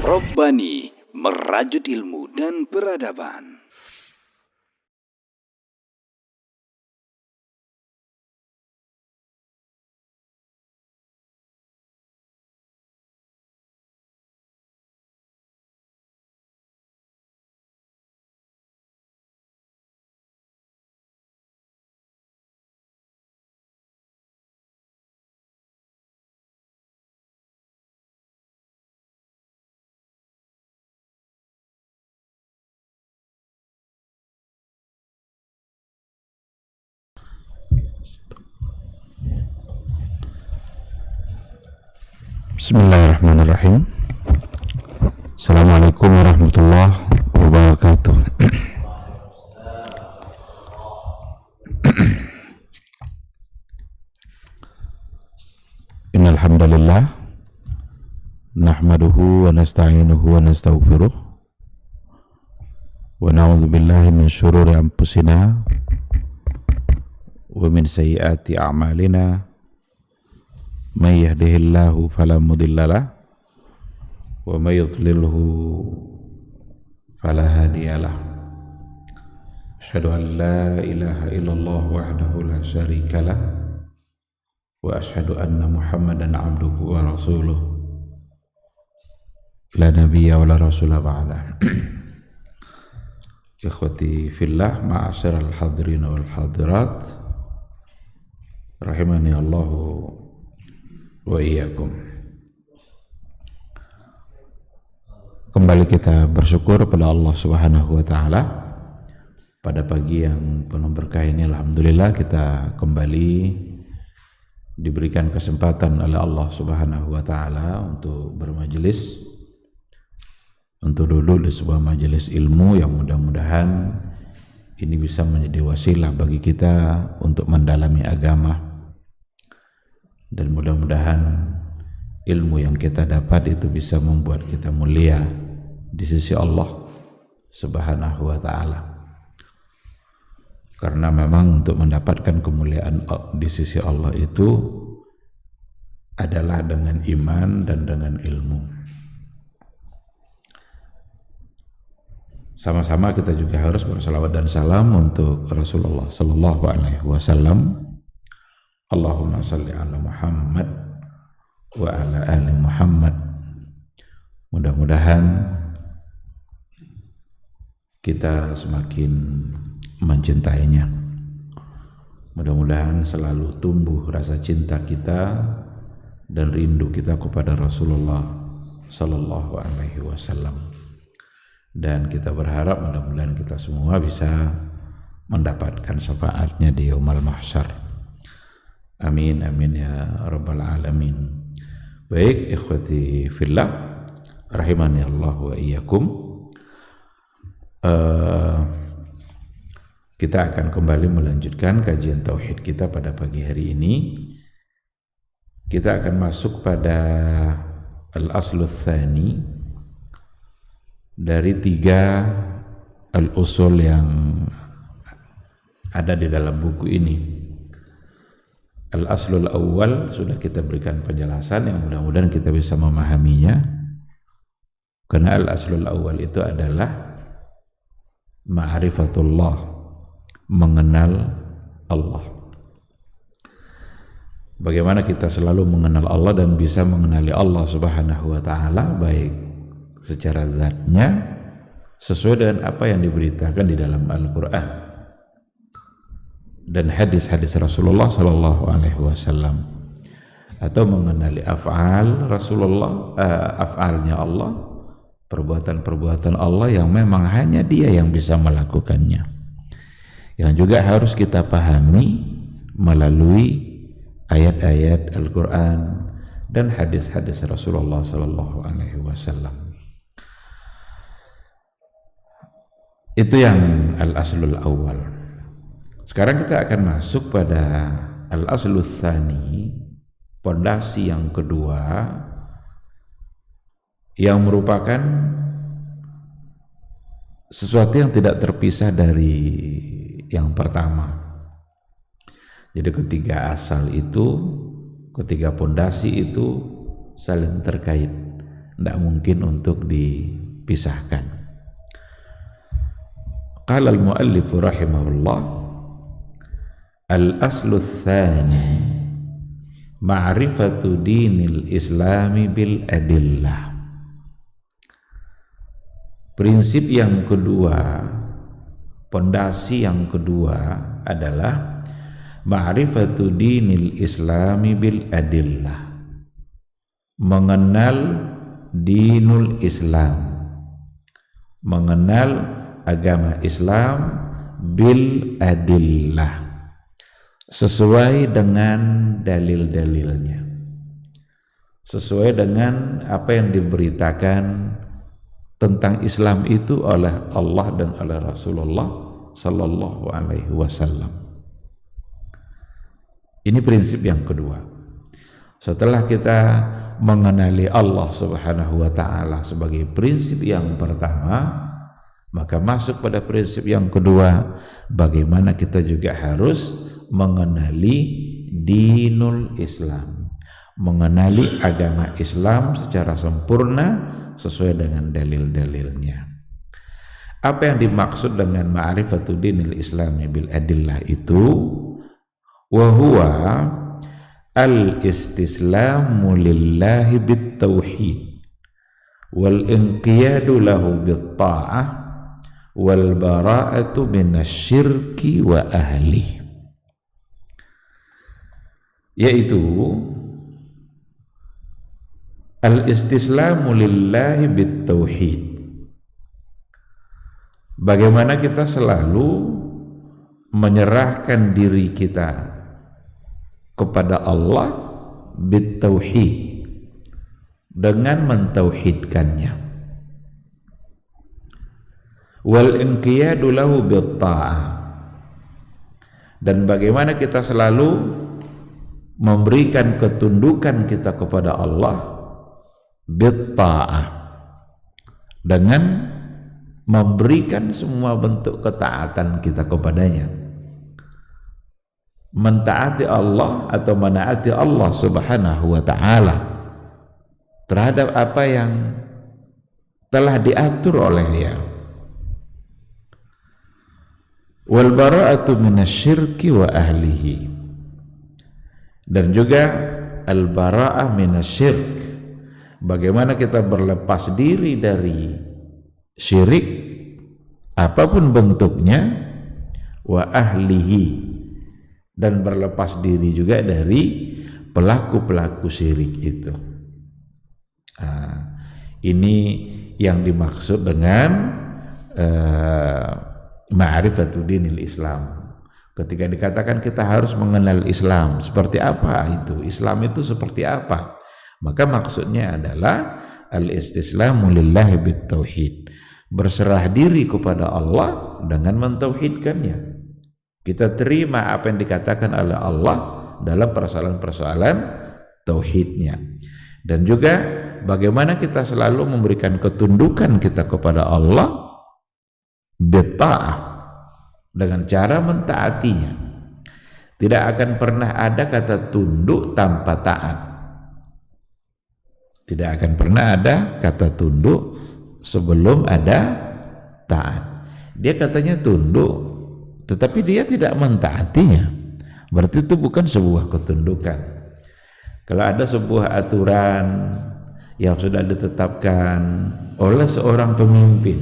Robbani, merajut ilmu dan peradaban. Bismillahirrahmanirrahim. Assalamualaikum warahmatullahi wabarakatuh. Innal hamdalillah nahmaduhu wa nasta'inuhu wa nastaghfiruh wa na'udzu billahi min syururi anfusina wa min sayyiati a'malina. May yahdihillahu fala mudhillalah wa may yudlilhu fala hadiyalah. Asyhadu an la ilaha illallah wahdahu la syarikalah wa asyhadu anna Muhammadan abduhu wa rasuluh la nabiyya wa la rasula ba'da. Ikhwati fillah, ma'asyiral hadirin wal hadirat, rahimani Allahu wa iyyakum. Kembali kita bersyukur pada Allah Subhanahu wa taala pada pagi yang penuh berkah ini. Alhamdulillah kita kembali diberikan kesempatan oleh Allah Subhanahu wa taala untuk bermajelis, untuk duduk di sebuah majelis ilmu yang mudah-mudahan ini bisa menjadi wasilah bagi kita untuk mendalami agama. Dan mudah-mudahan ilmu yang kita dapat itu bisa membuat kita mulia di sisi Allah Subhanahu wa ta'ala. Karena memang untuk mendapatkan kemuliaan di sisi Allah itu adalah dengan iman dan dengan ilmu. Sama-sama kita juga harus bersalawat dan salam untuk Rasulullah sallallahu alaihi wasallam. Allahumma salli ala Muhammad wa ala ali Muhammad. Mudah-mudahan kita semakin mencintainya. Mudah-mudahan selalu tumbuh rasa cinta kita dan rindu kita kepada Rasulullah sallallahu alaihi wasallam. Dan kita berharap mudah-mudahan kita semua bisa mendapatkan syafaatnya di yaumul mahsyar. Amin amin ya rabbal alamin. Baik ikhwati fillah, rahimani Allah wa iyyakum. Kita akan kembali melanjutkan kajian tauhid kita pada pagi hari ini. Kita akan masuk pada al-aslu tsani dari 3 al-usul yang ada di dalam buku ini. Al-aslul awal sudah kita berikan penjelasan yang mudah-mudahan kita bisa memahaminya. Karena al-aslul awal itu adalah ma'rifatullah, mengenal Allah. Bagaimana kita selalu mengenal Allah dan bisa mengenali Allah Subhanahu wa ta'ala, baik secara zatnya sesuai dengan apa yang diberitakan di dalam Al-Quran dan hadis-hadis Rasulullah sallallahu alaihi wasallam, atau mengenali af'al Rasulullah, af'alnya Allah, perbuatan-perbuatan Allah yang memang hanya Dia yang bisa melakukannya, yang juga harus kita pahami melalui ayat-ayat Al-Quran dan hadis-hadis Rasulullah sallallahu alaihi wasallam. Itu yang al-aslul awal. Sekarang kita akan masuk pada al-aslul tsani, pondasi yang kedua, yang merupakan sesuatu yang tidak terpisah dari yang pertama. Jadi ketiga asal itu, ketiga pondasi itu saling terkait, tidak mungkin untuk dipisahkan. Qala al-muallif rahimahullah, al-aslu tsani ma'rifatu dinil islami bil adillah. Prinsip yang kedua, pondasi yang kedua adalah ma'rifatu dinil islami bil adillah, mengenal dinul Islam, mengenal agama Islam bil adillah, sesuai dengan dalil-dalilnya, sesuai dengan apa yang diberitakan tentang Islam itu oleh Allah dan oleh Rasulullah sallallahu alaihi wasallam. Ini prinsip yang kedua. Setelah kita mengenali Allah Subhanahu wa taala sebagai prinsip yang pertama, maka masuk pada prinsip yang kedua, bagaimana kita juga harus mengenali dinul Islam, mengenali agama Islam secara sempurna sesuai dengan dalil-dalilnya. Apa yang dimaksud dengan ma'rifatu dinil Islami bil adillah itu, wa huwa al-istislamu lillahi bit tauhid wal inqiyadu lahu bit ta'ah wal bara'atu minasyirki wa ahli, yaitu al-istislamu lillahi bit tauhid, bagaimana kita selalu menyerahkan diri kita kepada Allah bit tauhid, dengan mentauhidkannya, wal inqiyadu lahu bit ta'ah, dan bagaimana kita selalu memberikan ketundukan kita kepada Allah bit ta'ah, dengan memberikan semua bentuk ketaatan kita kepadanya, mentaati Allah atau menaati Allah Subhanahu wa ta'ala terhadap apa yang telah diatur olehnya, wal bara'atu minasyirki wa ahlihi, dan juga al bara'ah minasyirk, bagaimana kita berlepas diri dari syirik apapun bentuknya, wa ahlihi, dan berlepas diri juga dari pelaku-pelaku syirik itu. Ini yang dimaksud dengan ma'rifatu dinil Islam. Ketika dikatakan kita harus mengenal Islam, seperti apa itu? Islam itu seperti apa? Maka maksudnya adalah al-istislamu lillahi bit tauhid, berserah diri kepada Allah dengan mentauhidkannya. Kita terima apa yang dikatakan oleh Allah dalam persoalan-persoalan tauhidnya, dan juga bagaimana kita selalu memberikan ketundukan kita kepada Allah bitta'ah, dengan cara mentaatinya. Tidak akan pernah ada kata tunduk tanpa taat, tidak akan pernah ada kata tunduk sebelum ada taat. Dia katanya tunduk tetapi dia tidak mentaatinya, berarti itu bukan sebuah ketundukan. Kalau ada sebuah aturan yang sudah ditetapkan oleh seorang pemimpin,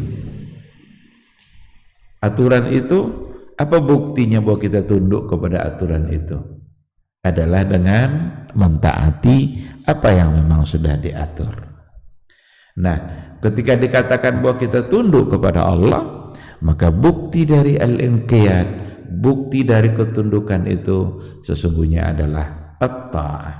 aturan itu apa buktinya bahwa kita tunduk kepada aturan itu? Adalah dengan mentaati apa yang memang sudah diatur. Nah, ketika dikatakan bahwa kita tunduk kepada Allah, maka bukti dari al-inqiyad, bukti dari ketundukan itu sesungguhnya adalah at-ta'ah,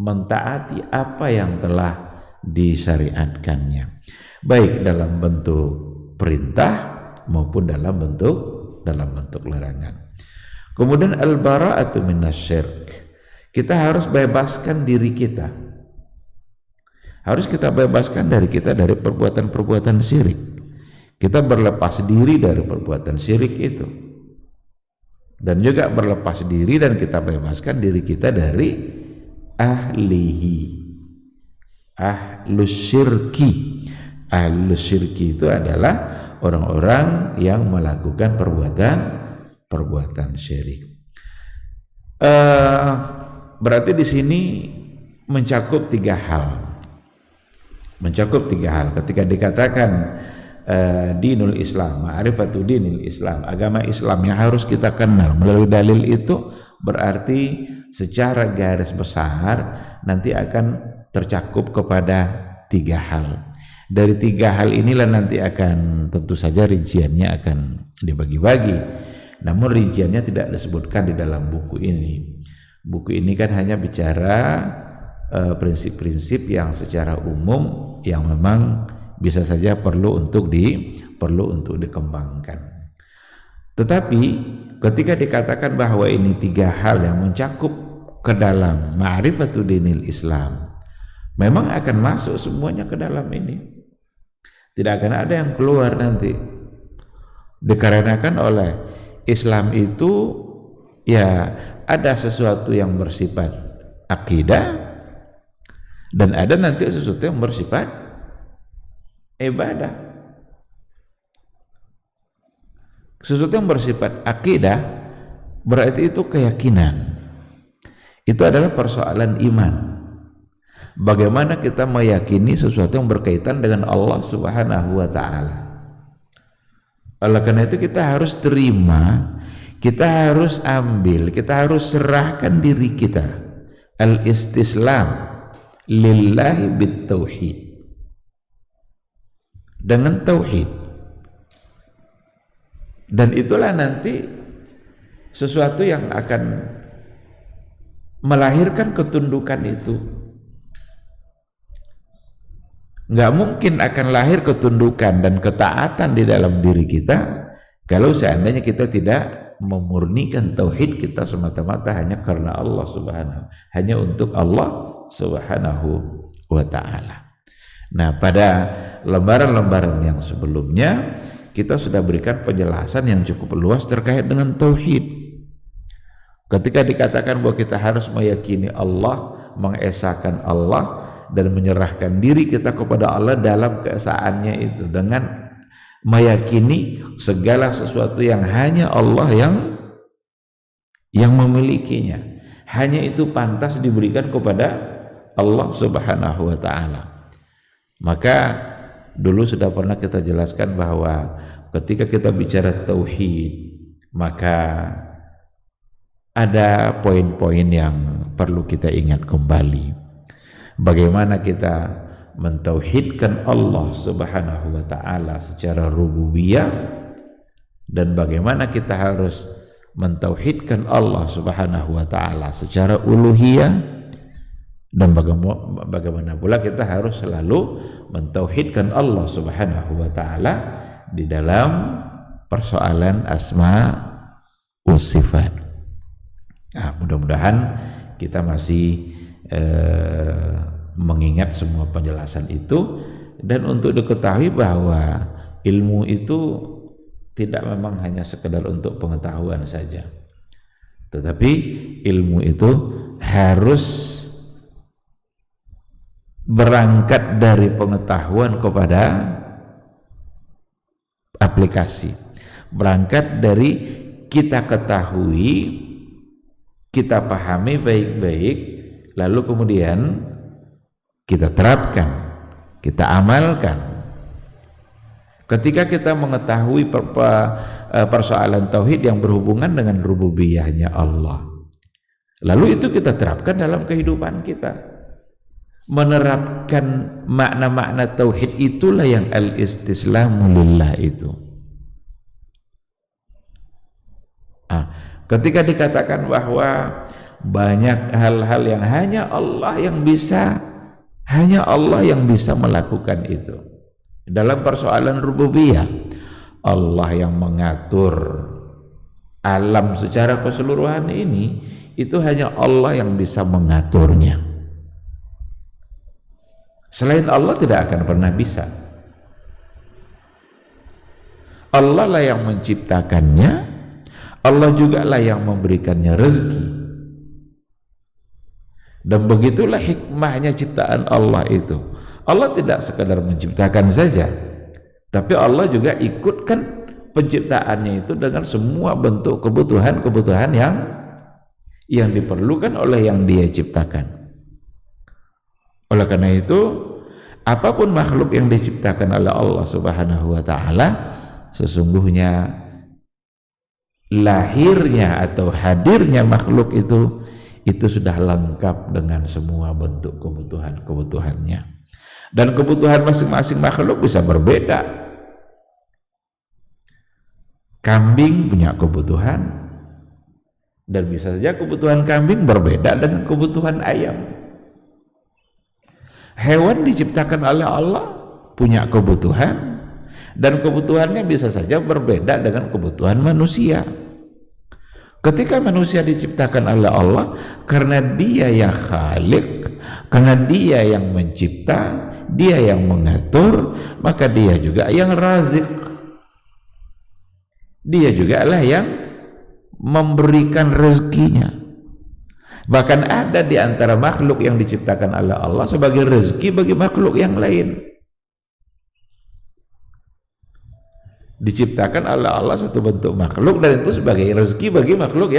mentaati apa yang telah disyariatkannya, baik dalam bentuk perintah maupun dalam bentuk larangan. Kemudian al-bara'atu minasyirk, kita harus bebaskan diri kita, harus kita bebaskan dari kita dari perbuatan-perbuatan syirik. Kita berlepas diri dari perbuatan syirik itu, dan juga berlepas diri dan kita bebaskan diri kita dari ahlihi, ahlus syirki. Ahlus syirki itu adalah orang-orang yang melakukan perbuatan syirik. Berarti di sini mencakup tiga hal. Ketika dikatakan dinul Islam, ma'rifatu dinil Islam, agama Islam yang harus kita kenal melalui dalil itu, berarti secara garis besar nanti akan tercakup kepada tiga hal. Dari tiga hal inilah nanti akan, tentu saja rinciannya akan dibagi-bagi, namun rinciannya tidak disebutkan di dalam buku ini. Buku ini kan hanya bicara prinsip-prinsip yang secara umum yang memang bisa saja perlu untuk dikembangkan. Tetapi ketika dikatakan bahwa ini tiga hal yang mencakup ke dalam ma'rifatu dinil Islam, memang akan masuk semuanya ke dalam ini. Tidak akan ada yang keluar nanti. Dikarenakan oleh Islam itu ya ada sesuatu yang bersifat akidah dan ada nanti sesuatu yang bersifat ibadah. Sesuatu yang bersifat akidah berarti itu keyakinan. Itu adalah persoalan iman. Bagaimana kita meyakini sesuatu yang berkaitan dengan Allah Subhanahu wa ta'ala. Oleh karena itu kita harus terima, kita harus ambil, kita harus serahkan diri kita, al-istislam lillahi bit-tauhid, dengan tauhid. Dan itulah nanti sesuatu yang akan melahirkan ketundukan itu. Nggak mungkin akan lahir ketundukan dan ketaatan di dalam diri kita kalau seandainya kita tidak memurnikan tauhid kita semata-mata hanya karena Allah Subhanahu, hanya untuk Allah Subhanahu wa ta'ala. Nah, pada lembaran-lembaran yang sebelumnya kita sudah berikan penjelasan yang cukup luas terkait dengan tauhid. Ketika dikatakan bahwa kita harus meyakini Allah, mengesahkan Allah dan menyerahkan diri kita kepada Allah dalam keesaannya itu, dengan meyakini segala sesuatu yang hanya Allah yang memilikinya, hanya itu pantas diberikan kepada Allah Subhanahu wa ta'ala. Maka dulu sudah pernah kita jelaskan bahwa ketika kita bicara tauhid, maka ada poin-poin yang perlu kita ingat kembali. Bagaimana kita mentauhidkan Allah Subhanahu wa ta'ala secara rububiyah, dan bagaimana kita harus mentauhidkan Allah Subhanahu wa ta'ala secara uluhiyah, dan bagaimana pula kita harus selalu mentauhidkan Allah Subhanahu wa ta'ala di dalam persoalan asma wa sifat. Nah, mudah-mudahan kita masih mengingat semua penjelasan itu, dan untuk diketahui bahwa ilmu itu tidak memang hanya sekedar untuk pengetahuan saja, tetapi ilmu itu harus berangkat dari pengetahuan kepada aplikasi, berangkat dari kita ketahui, kita pahami baik-baik, lalu kemudian kita terapkan, kita amalkan. Ketika kita mengetahui persoalan tauhid yang berhubungan dengan rububiyahnya Allah, lalu itu kita terapkan dalam kehidupan kita. Menerapkan makna-makna tauhid itulah yang al-istislamu lillah itu. Ketika dikatakan bahwa banyak hal-hal yang hanya Allah yang bisa melakukan itu. Dalam persoalan rububiyah, Allah yang mengatur alam secara keseluruhan ini, itu hanya Allah yang bisa mengaturnya. Selain Allah tidak akan pernah bisa. Allah lah yang menciptakannya, Allah juga lah yang memberikannya rezeki. Dan begitulah hikmahnya ciptaan Allah itu. Allah tidak sekadar menciptakan saja, tapi Allah juga ikutkan penciptaannya itu dengan semua bentuk kebutuhan-kebutuhan yang diperlukan oleh yang Dia ciptakan. Oleh karena itu, apapun makhluk yang diciptakan oleh Allah Subhanahu wa taala, sesungguhnya lahirnya atau hadirnya makhluk itu sudah lengkap dengan semua bentuk kebutuhan-kebutuhannya. Dan kebutuhan masing-masing makhluk bisa berbeda. Kambing punya kebutuhan, dan bisa saja kebutuhan kambing berbeda dengan kebutuhan ayam. Hewan diciptakan oleh Allah punya kebutuhan, dan kebutuhannya bisa saja berbeda dengan kebutuhan manusia. Ketika manusia diciptakan oleh Allah, karena Dia yang khalik, karena Dia yang mencipta, Dia yang mengatur, maka Dia juga yang razik. Dia juga lah yang memberikan rezekinya. Bahkan ada di antara makhluk yang diciptakan oleh Allah sebagai rezeki bagi makhluk yang lain. Diciptakan oleh Allah satu bentuk makhluk, dan itu sebagai rezeki bagi makhluk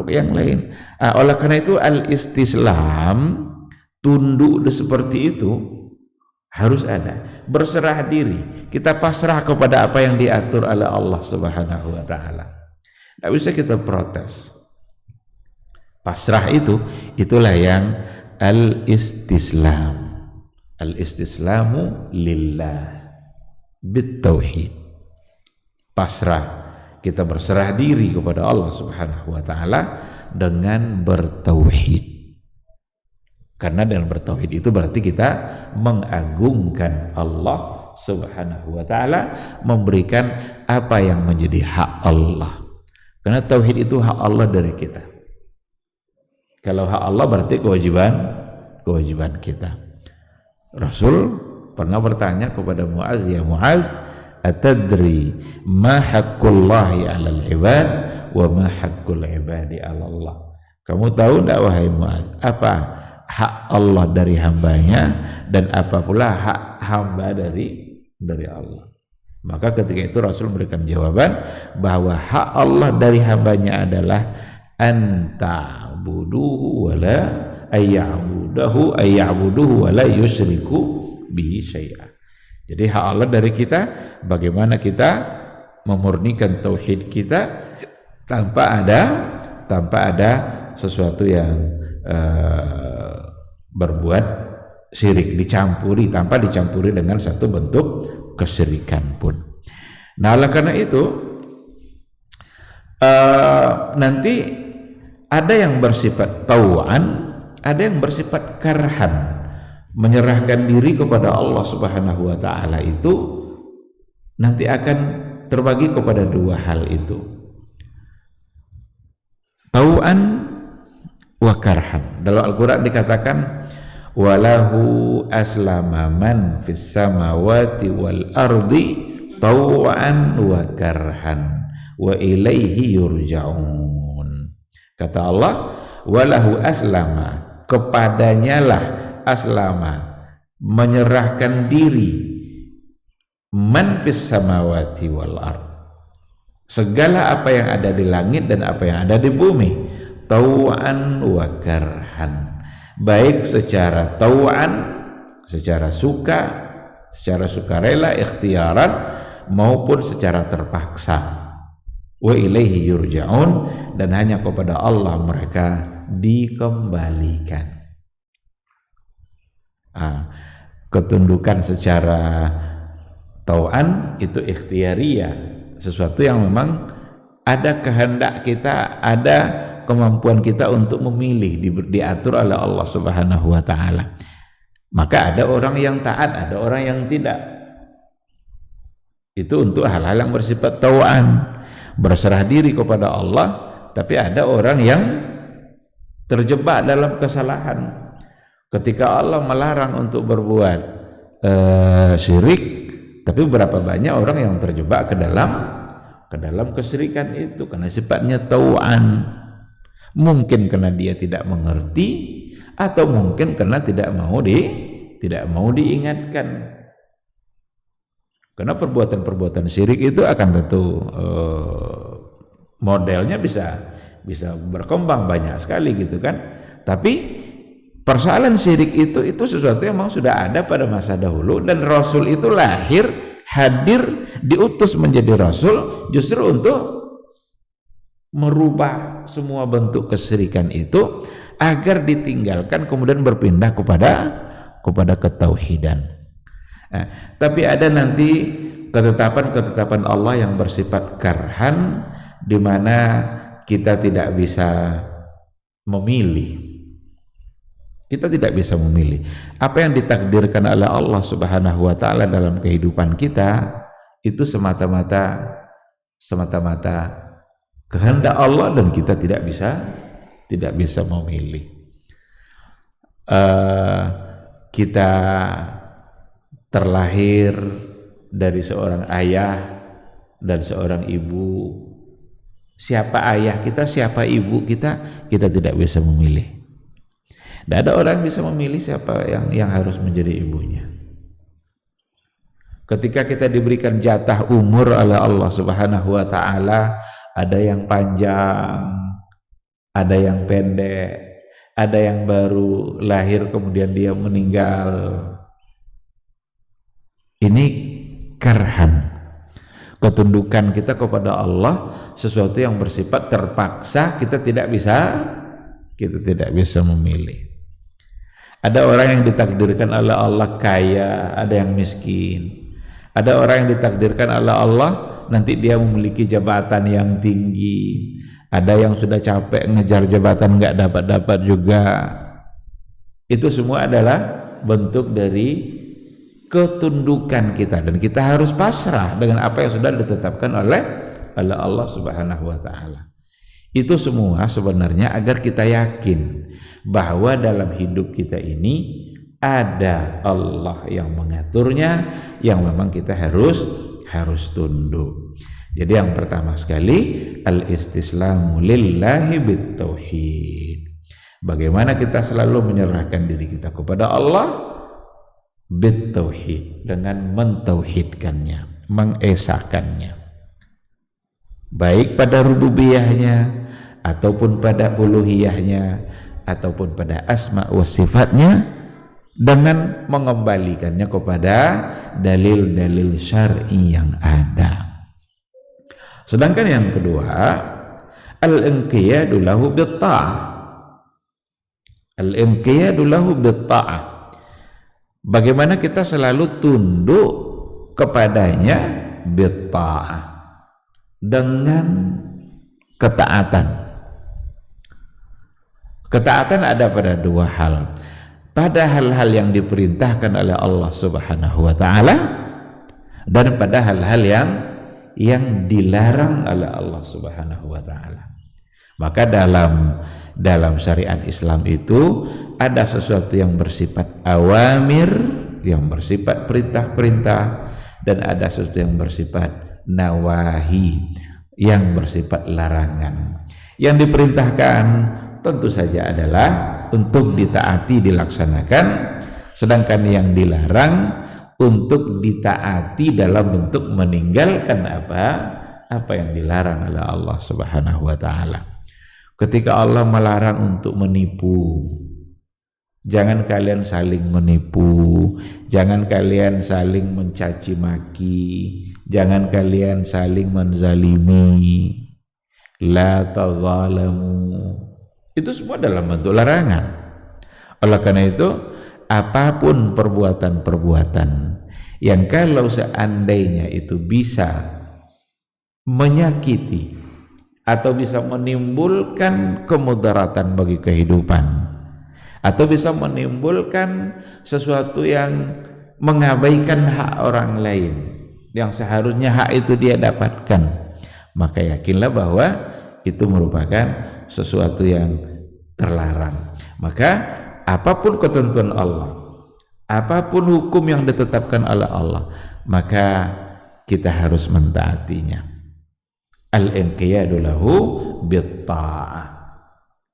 yang lain. Oleh karena itu al-istislam, tunduk seperti itu harus ada. Berserah diri, kita pasrah kepada apa yang diatur oleh Allah Subhanahu wa taala. Tidak bisa kita protes. Pasrah itulah yang al-istislam. Al-istislamu lillah bitauhid. Pasrah, kita berserah diri kepada Allah Subhanahu wa taala dengan bertauhid. Karena dengan bertauhid itu berarti kita mengagungkan Allah Subhanahu wa taala, memberikan apa yang menjadi hak Allah. Karena tauhid itu hak Allah dari kita. Kalau hak Allah berarti kewajiban kita. Rasul pernah bertanya kepada Muaz, ya Muaz, atadri ma haqqullahi 'alal 'ibad wa ma haqqul 'ibadi 'ala Allah? Kamu tahu enggak wahai Muaz, apa hak Allah dari hambanya dan apa pula hak hamba dari Allah? Maka ketika itu Rasul memberikan jawaban bahwa hak Allah dari hambanya adalah anta'buduhu wala ayya'buduhu wala yusyriku bihi syai'a. Jadi hak Allah dari kita, bagaimana kita memurnikan tauhid kita tanpa ada sesuatu yang berbuat syirik, tanpa dicampuri dengan satu bentuk kesyirikan pun. Nah, oleh karena itu nanti ada yang bersifat tau'an, ada yang bersifat karhan. Menyerahkan diri kepada Allah Subhanahu wa taala itu nanti akan terbagi kepada dua hal itu, tau'an wa karhan. Dalam Al-Quran dikatakan walahu aslama man fis samawati wal ardi tau'an wa karhan wa ilaihi yurja'un. Kata Allah, walahu aslama, kepadanyalah aslama, menyerahkan diri, man fis samawati wal ard, segala apa yang ada di langit dan apa yang ada di bumi, tau'an wa karhan, baik secara tau'an, secara sukarela, ikhtiaran, maupun secara terpaksa. Wa ilaihi yurja'un, dan hanya kepada Allah mereka dikembalikan. Ketundukan secara tau'an itu ikhtiariyah, sesuatu yang memang ada kehendak kita, ada kemampuan kita untuk memilih, diatur oleh Allah Subhanahu wa taala. Maka ada orang yang taat, ada orang yang tidak. Itu untuk hal-hal yang bersifat tau'an, berserah diri kepada Allah. Tapi ada orang yang terjebak dalam kesalahan. Ketika Allah melarang untuk berbuat syirik, tapi berapa banyak orang yang terjebak ke dalam kesyirikan itu karena sifatnya tau'an. Mungkin karena dia tidak mengerti, atau mungkin karena tidak mau diingatkan. Karena perbuatan-perbuatan syirik itu akan tentu modelnya bisa berkembang banyak sekali gitu kan. Tapi persoalan syirik itu sesuatu yang memang sudah ada pada masa dahulu, dan Rasul itu lahir, hadir, diutus menjadi Rasul justru untuk merubah semua bentuk kesyirikan itu agar ditinggalkan, kemudian berpindah kepada ketauhidan. Tapi ada nanti ketetapan-ketetapan Allah yang bersifat karhan, di mana kita tidak bisa memilih. Kita tidak bisa memilih apa yang ditakdirkan oleh Allah Subhanahu wa taala dalam kehidupan kita. Itu semata-mata kehendak Allah, dan kita tidak bisa memilih. Kita terlahir dari seorang ayah dan seorang ibu. Siapa ayah kita, siapa ibu kita tidak bisa memilih. Tidak ada orang bisa memilih siapa yang harus menjadi ibunya. Ketika kita diberikan jatah umur oleh Allah Subhanahu wa taala, ada yang panjang, ada yang pendek, ada yang baru lahir kemudian dia meninggal. Ini karhan, ketundukan kita kepada Allah, sesuatu yang bersifat terpaksa, kita tidak bisa memilih. Ada orang yang ditakdirkan oleh Allah kaya, ada yang miskin. Ada orang yang ditakdirkan oleh Allah nanti dia memiliki jabatan yang tinggi. Ada yang sudah capek ngejar jabatan nggak dapat juga. Itu semua adalah bentuk dari ketundukan kita, dan kita harus pasrah dengan apa yang sudah ditetapkan oleh Allah Subhanahu wa taala. Itu semua sebenarnya agar kita yakin bahwa dalam hidup kita ini ada Allah yang mengaturnya, yang memang kita harus tunduk. Jadi yang pertama sekali, al-istislamu lillahi bitauhid. Bagaimana kita selalu menyerahkan diri kita kepada Allah bitauhid, dengan mentauhidkannya, mengesakannya, baik pada rububiyahnya ataupun pada uluhiyahnya ataupun pada asma wa sifatnya, dengan mengembalikannya kepada dalil-dalil syar'i yang ada. Sedangkan yang kedua, al-inqiyadu lahu bitta'ah. Al-inqiyadu lahu bitta'ah. Bagaimana kita selalu tunduk kepadanya bitta'ah, dengan ketaatan. Ketaatan ada pada dua hal. Pada hal-hal yang diperintahkan oleh Allah Subhanahu wa taala, dan pada hal-hal yang dilarang oleh Allah Subhanahu wa taala. Maka dalam syariat Islam itu ada sesuatu yang bersifat awamir, yang bersifat perintah-perintah, dan ada sesuatu yang bersifat nawahi, yang bersifat larangan. Yang diperintahkan tentu saja adalah untuk ditaati, dilaksanakan, sedangkan yang dilarang untuk ditaati dalam bentuk meninggalkan apa yang dilarang oleh Allah Subhanahu wa taala. Ketika Allah melarang untuk menipu, jangan kalian saling menipu, jangan kalian saling mencaci maki, jangan kalian saling menzalimi, la tazalamu. Itu semua dalam bentuk larangan. Oleh karena itu, apapun perbuatan-perbuatan yang kalau seandainya itu bisa menyakiti atau bisa menimbulkan kemudaratan bagi kehidupan, atau bisa menimbulkan sesuatu yang mengabaikan hak orang lain yang seharusnya hak itu dia dapatkan, maka yakinlah bahwa itu merupakan sesuatu yang terlarang. Maka apapun ketentuan Allah, apapun hukum yang ditetapkan oleh Allah, maka kita harus mentaatinya. Al-inqiyadu lahu bitta'ah.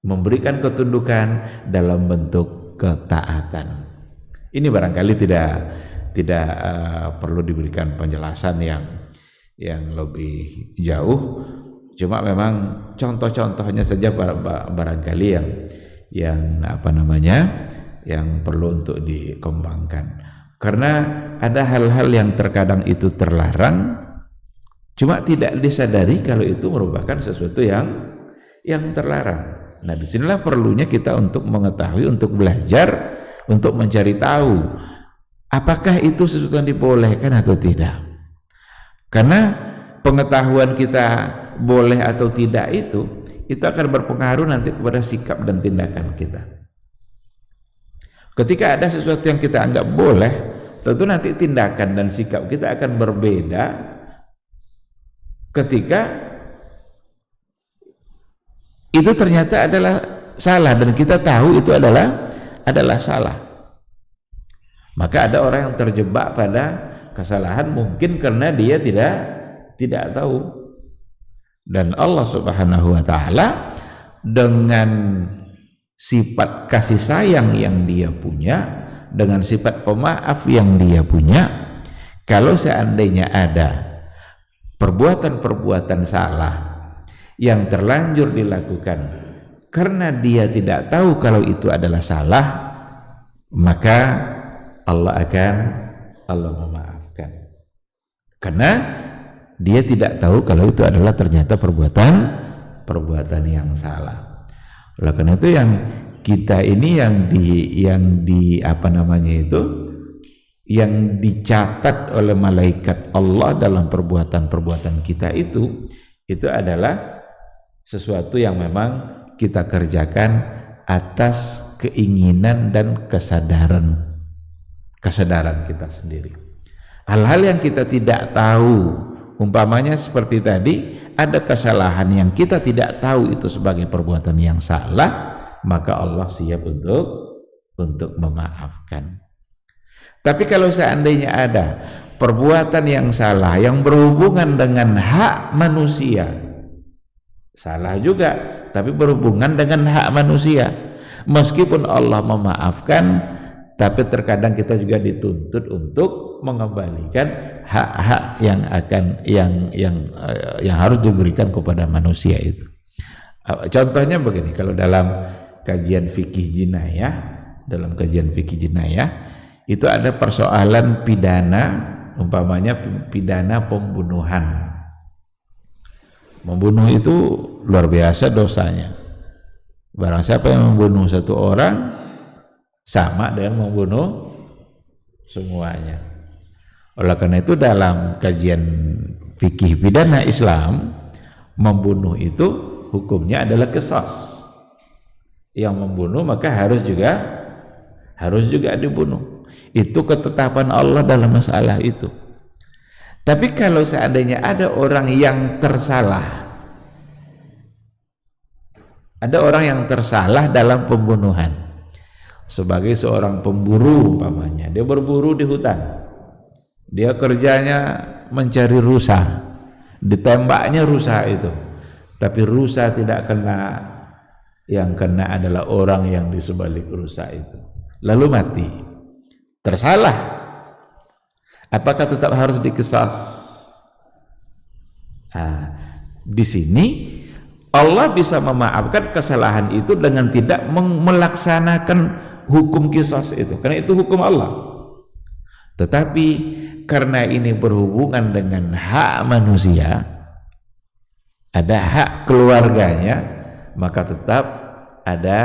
memberikan ketundukan dalam bentuk ketaatan. Ini barangkali tidak perlu diberikan penjelasan yang lebih jauh. Cuma memang contoh-contohnya saja barangkali yang yang perlu untuk dikembangkan. Karena ada hal-hal yang terkadang itu terlarang, cuma tidak disadari kalau itu merupakan sesuatu yang terlarang. Nah, disinilah perlunya kita untuk mengetahui, untuk belajar, untuk mencari tahu apakah itu sesuatu yang dibolehkan atau tidak. Karena pengetahuan kita boleh atau tidak itu akan berpengaruh nanti kepada sikap dan tindakan kita. Ketika ada sesuatu yang kita anggap boleh, tentu nanti tindakan dan sikap kita akan berbeda ketika itu ternyata adalah salah dan kita tahu itu adalah salah. Maka ada orang yang terjebak pada kesalahan mungkin karena dia tidak tahu. Dan Allah Subhanahu wa taala dengan sifat kasih sayang yang dia punya, dengan sifat pemaaf yang dia punya, kalau seandainya ada perbuatan-perbuatan salah yang terlanjur dilakukan karena dia tidak tahu kalau itu adalah salah, maka Allah memaafkan karena dia tidak tahu kalau itu adalah ternyata perbuatan yang salah. Oleh karena itu yang kita ini yang dicatat oleh malaikat Allah dalam perbuatan-perbuatan kita itu adalah sesuatu yang memang kita kerjakan atas keinginan dan kesadaran kita sendiri. Hal-hal yang kita tidak tahu, umpamanya seperti tadi, ada kesalahan yang kita tidak tahu itu sebagai perbuatan yang salah, maka Allah siap untuk memaafkan. Tapi kalau seandainya ada perbuatan yang salah yang berhubungan dengan hak manusia, salah juga, tapi berhubungan dengan hak manusia, meskipun Allah memaafkan, tapi terkadang kita juga dituntut untuk mengembalikan hak-hak yang harus diberikan kepada manusia itu. Contohnya begini, kalau dalam kajian fikih jinayah, itu ada persoalan pidana, umpamanya pidana pembunuhan. Membunuh itu luar biasa dosanya. Barang siapa yang membunuh satu orang sama dengan membunuh semuanya. Oleh karena itu dalam kajian fikih pidana Islam, membunuh itu hukumnya adalah qisas. Yang membunuh maka harus juga dibunuh. Itu ketetapan Allah dalam masalah itu. Tapi kalau seandainya ada orang yang tersalah, dalam pembunuhan, sebagai seorang pemburu umpamanya, dia berburu di hutan, dia kerjanya mencari rusa, ditembaknya rusa itu, tapi rusa tidak kena, yang kena adalah orang yang di sebalik rusa itu, lalu mati. Tersalah, apakah tetap harus dikisas? Di sini Allah bisa memaafkan kesalahan itu dengan tidak melaksanakan hukum kisas itu, karena itu hukum Allah. Tetapi karena ini berhubungan dengan hak manusia, ada hak keluarganya, maka tetap ada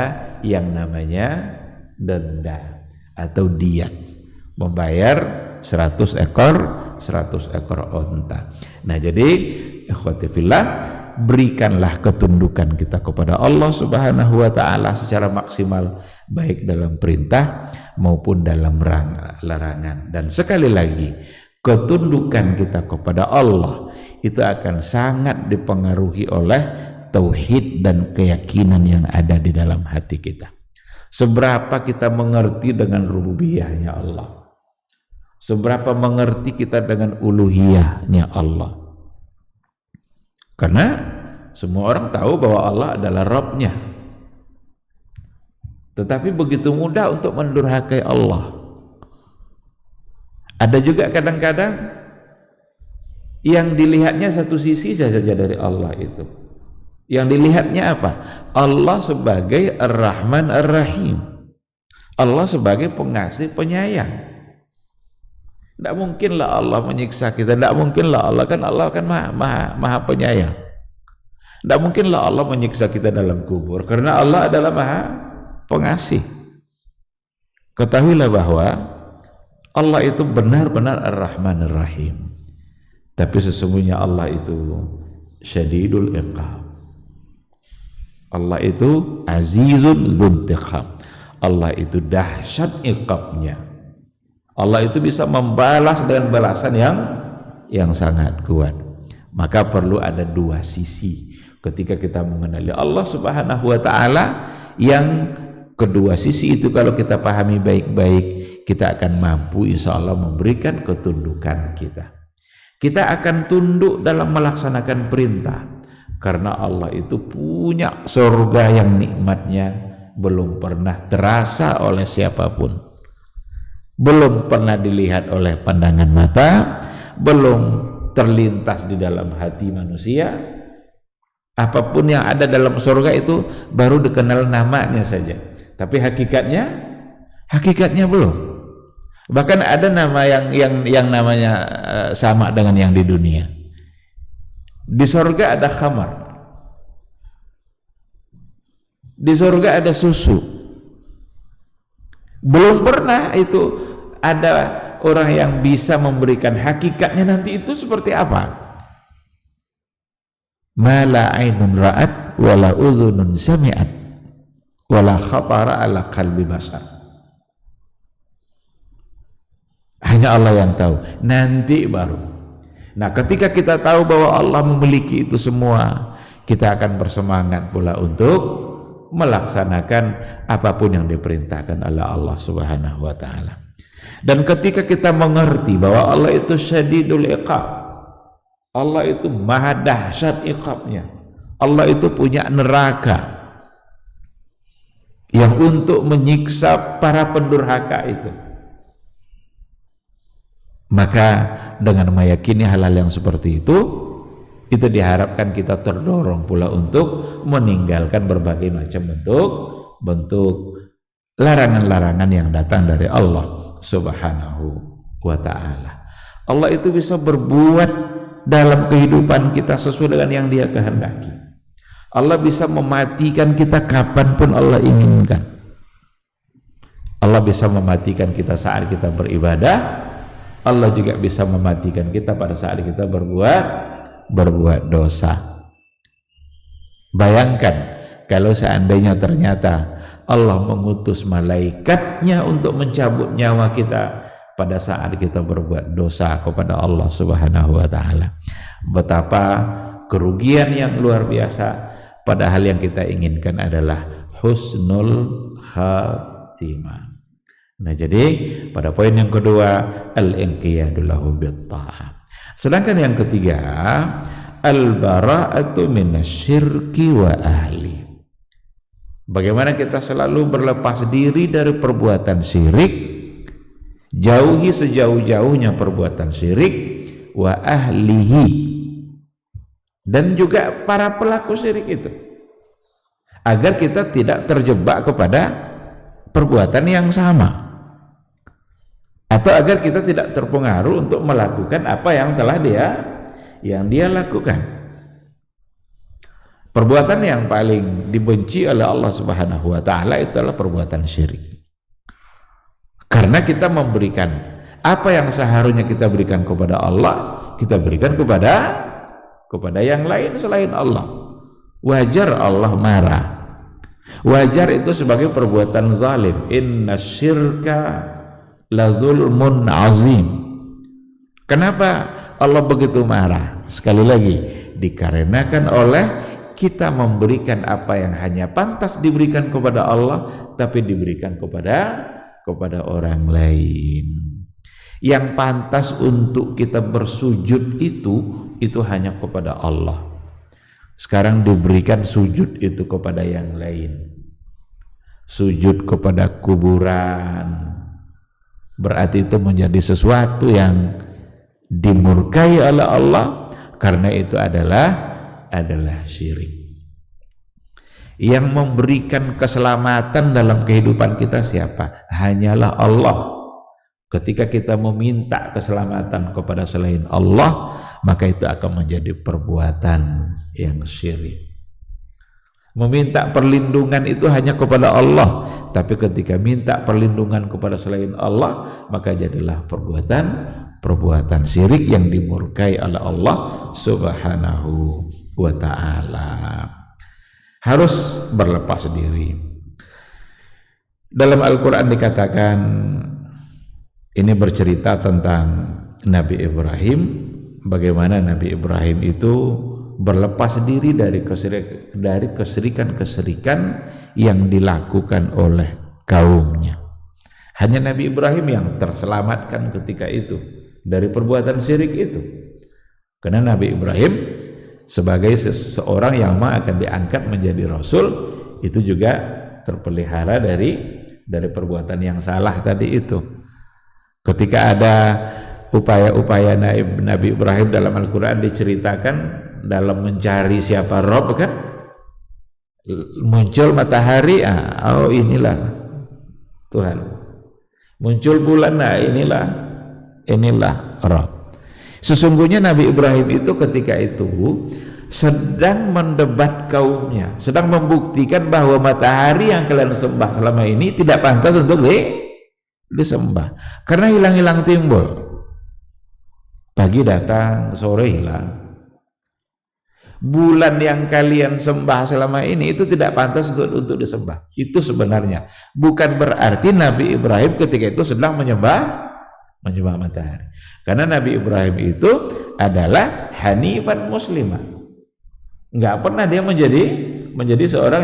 yang namanya denda atau diat, membayar 100 ekor onta. Nah, jadi ikhwati fillah, berikanlah ketundukan kita kepada Allah Subhanahu wa taala secara maksimal, baik dalam perintah maupun dalam larangan. Dan sekali lagi, ketundukan kita kepada Allah itu akan sangat dipengaruhi oleh tauhid dan keyakinan yang ada di dalam hati kita. Seberapa kita mengerti dengan rububiyahnya Allah, seberapa mengerti kita dengan uluhiyahnya Allah. Karena semua orang tahu bahwa Allah adalah Rabbnya, tetapi begitu mudah untuk mendurhakai Allah. Ada juga kadang-kadang yang dilihatnya satu sisi saja dari Allah itu. Yang dilihatnya apa? Allah sebagai Ar-Rahman Ar-Rahim. Allah sebagai pengasih penyayang. Tidak mungkinlah Allah menyiksa kita. Tidak mungkinlah Allah kan maha penyayang. Tidak mungkinlah Allah menyiksa kita dalam kubur, karena Allah adalah maha pengasih. Ketahuilah bahwa Allah itu benar-benar Ar-Rahman Ar-Rahim. Tapi sesungguhnya Allah itu syadidul iqab. Allah itu azizun dzuntiqam. Allah itu dahsyat iqabnya. Allah itu bisa membalas dengan balasan yang sangat kuat. Maka perlu ada dua sisi ketika kita mengenali Allah Subhanahu wa ta'ala. Yang kedua sisi itu kalau kita pahami baik-baik, kita akan mampu insya Allah memberikan ketundukan kita. Kita akan tunduk dalam melaksanakan perintah, karena Allah itu punya surga yang nikmatnya belum pernah terasa oleh siapapun, belum pernah dilihat oleh pandangan mata, belum terlintas di dalam hati manusia. Apapun yang ada dalam surga itu baru dikenal namanya saja, tapi hakikatnya belum. Bahkan ada nama yang namanya sama dengan yang di dunia. Di surga ada khamar, di surga ada susu. Belum pernah itu ada orang yang bisa memberikan hakikatnya nanti itu seperti apa. Ma la ainun ra'at wa la udhunun sami'at wa la khatara ala qalbi bashar. Hanya Allah yang tahu, nanti baru. Nah, ketika kita tahu bahwa Allah memiliki itu semua, kita akan bersemangat pula untuk melaksanakan apapun yang diperintahkan oleh Allah Subhanahu wa ta'ala. Dan ketika kita mengerti bahwa Allah itu syadidul iqab, Allah itu maha dahsyat iqabnya, Allah itu punya neraka yang untuk menyiksa para pendurhaka itu, maka dengan meyakini hal-hal yang seperti itu diharapkan kita terdorong pula untuk meninggalkan berbagai macam bentuk larangan-larangan yang datang dari Allah Subhanahu wa ta'ala. Allah itu bisa berbuat dalam kehidupan kita sesuai dengan yang Dia kehendaki. Allah bisa mematikan kita kapanpun Allah inginkan. Allah bisa mematikan kita saat kita beribadah. Allah juga bisa mematikan kita pada saat kita berbuat dosa. Bayangkan kalau seandainya ternyata Allah mengutus malaikatnya untuk mencabut nyawa kita pada saat kita berbuat dosa kepada Allah Subhanahu wa ta'ala. Betapa kerugian yang luar biasa, padahal yang kita inginkan adalah husnul khatimah. Nah, jadi pada poin yang kedua, al-inqiyadu lahu bitta'ah. Sedangkan yang ketiga, al-bara'atu minasyirki wa ahli. Bagaimana kita selalu berlepas diri dari perbuatan syirik, jauhi sejauh-jauhnya perbuatan syirik, wa ahlihi, dan juga para pelaku syirik itu, agar kita tidak terjebak kepada perbuatan yang sama, atau agar kita tidak terpengaruh untuk melakukan apa yang telah dia lakukan. Perbuatan yang paling dibenci oleh Allah Subhanahu wa ta'ala itu adalah perbuatan syirik. Karena kita memberikan apa yang seharusnya kita berikan kepada Allah, kita berikan kepada yang lain selain Allah. Wajar Allah marah. Wajar itu sebagai perbuatan zalim. Inna syirka la zulmun azim. Kenapa Allah begitu marah? Sekali lagi, dikarenakan oleh kita memberikan apa yang hanya pantas diberikan kepada Allah, tapi diberikan kepada orang lain. Yang pantas untuk kita bersujud itu hanya kepada Allah. Sekarang diberikan sujud itu kepada yang lain. sujud kepada kuburan, berarti itu menjadi sesuatu yang dimurkai oleh Allah, karena itu adalah syirik. Yang memberikan keselamatan dalam kehidupan kita siapa? Hanyalah Allah. Ketika kita meminta keselamatan kepada selain Allah, maka itu akan menjadi perbuatan yang syirik. Meminta perlindungan itu hanya kepada Allah, tapi ketika minta perlindungan kepada selain Allah, maka jadilah perbuatan syirik yang dimurkai oleh Allah Subhanahu wa ta'ala. Harus berlepas diri. Dalam Al-Quran dikatakan, ini bercerita tentang Nabi Ibrahim, bagaimana Nabi Ibrahim itu berlepas diri dari keserikan-keserikan yang dilakukan oleh kaumnya. Hanya Nabi Ibrahim yang terselamatkan ketika itu dari perbuatan syirik itu, karena Nabi Ibrahim sebagai seseorang yang akan diangkat menjadi Rasul, itu juga terpelihara dari perbuatan yang salah tadi itu. Ketika ada upaya-upaya Nabi Ibrahim dalam Al-Quran diceritakan dalam mencari siapa Rob, kan muncul matahari, oh inilah Tuhan. Muncul bulan, inilah Rob. Sesungguhnya Nabi Ibrahim itu ketika itu sedang mendebat kaumnya, sedang membuktikan bahwa matahari yang kalian sembah selama ini tidak pantas untuk disembah, karena hilang-hilang timbul. Pagi datang, sore hilang. Bulan yang kalian sembah selama ini itu tidak pantas untuk disembah. Itu sebenarnya bukan berarti Nabi Ibrahim ketika itu sedang menyembah matahari, karena Nabi Ibrahim itu adalah hanifan muslimah, nggak pernah dia menjadi seorang